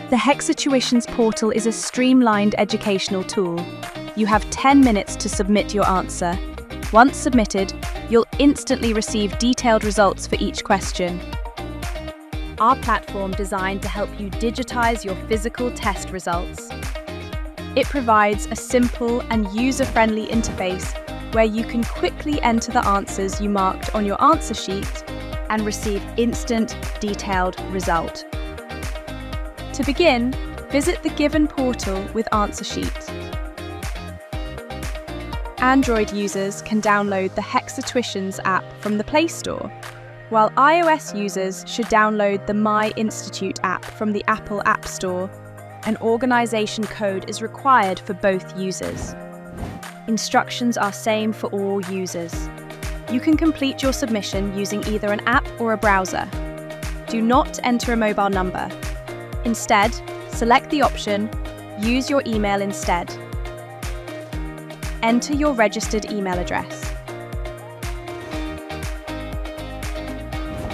The Hexa Tuitions Portal is a streamlined educational tool. You have 10 minutes to submit your answer. Once submitted, you'll instantly receive detailed results for each question. Our platform designed to help you digitize your physical test results. It provides a simple and user-friendly interface where you can quickly enter the answers you marked on your answer sheet and receive instant, detailed result. To begin, visit the given portal with answer sheet. Android users can download the Hexa Tuitions app from the Play Store, while iOS users should download the My Institute app from the Apple App Store. An organization code is required for both users. Instructions are same for all users. You can complete your submission using either an app or a browser. Do not enter a mobile number. Instead, select the option Use your email instead. Enter your registered email address.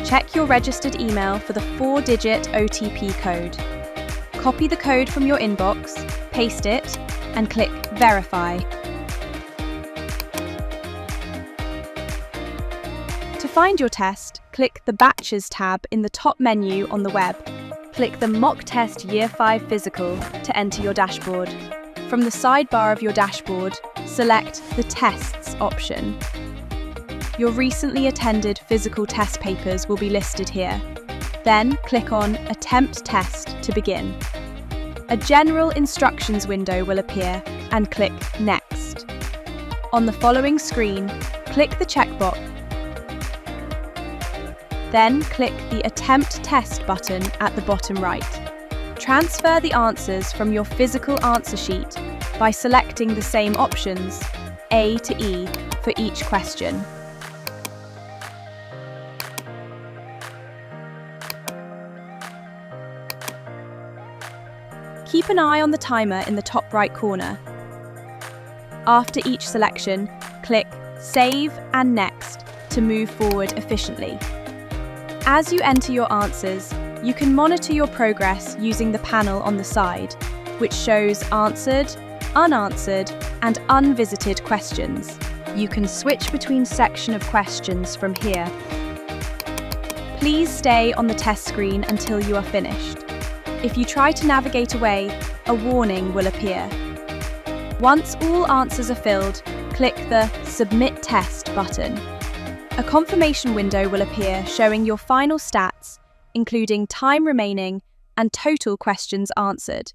Check your registered email for the 4-digit OTP code. Copy the code from your inbox, paste it, and click Verify. To find your test, click the Batches tab in the top menu on the web. Click the Mock Test Year 5 Physical to enter your dashboard. From the sidebar of your dashboard, select the Tests option. Your recently attended physical test papers will be listed here. Then click on Attempt Test to begin. A general instructions window will appear and click Next. On the following screen, click the checkbox. Then click the Attempt Test button at the bottom right. Transfer the answers from your physical answer sheet by selecting the same options, A to E, for each question. Keep an eye on the timer in the top right corner. After each selection, click Save and Next to move forward efficiently. As you enter your answers, you can monitor your progress using the panel on the side, which shows answered, unanswered, and unvisited questions. You can switch between section of questions from here. Please stay on the test screen until you are finished. If you try to navigate away, a warning will appear. Once all answers are filled, click the Submit Test button. A confirmation window will appear showing your final stats, including time remaining and total questions answered.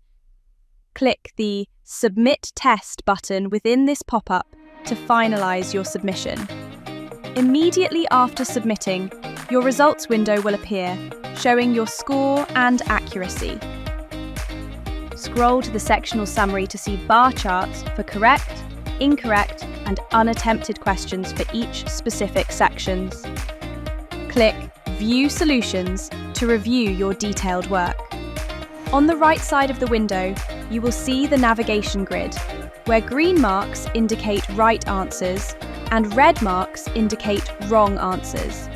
Click the Submit Test button within this pop-up to finalize your submission. Immediately after submitting, your results window will appear, showing your score and accuracy. Scroll to the sectional summary to see bar charts for correct, incorrect, and unattempted questions for each specific sections. Click View Solutions to review your detailed work. On the right side of the window, you will see the navigation grid, where green marks indicate right answers and red marks indicate wrong answers.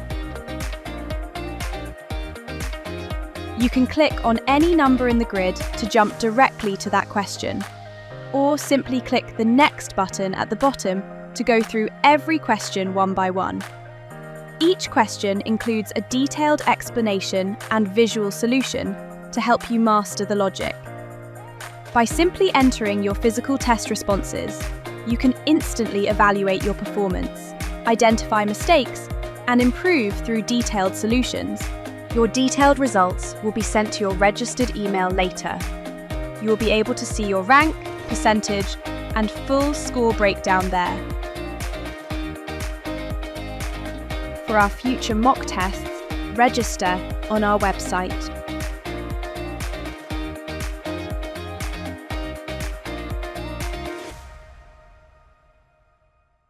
You can click on any number in the grid to jump directly to that question, or simply click the Next button at the bottom to go through every question one by one. Each question includes a detailed explanation and visual solution to help you master the logic. By simply entering your physical test responses, you can instantly evaluate your performance, identify mistakes, and improve through detailed solutions. Your detailed results will be sent to your registered email later. You will be able to see your rank, percentage, and full score breakdown there. For our future mock tests, register on our website.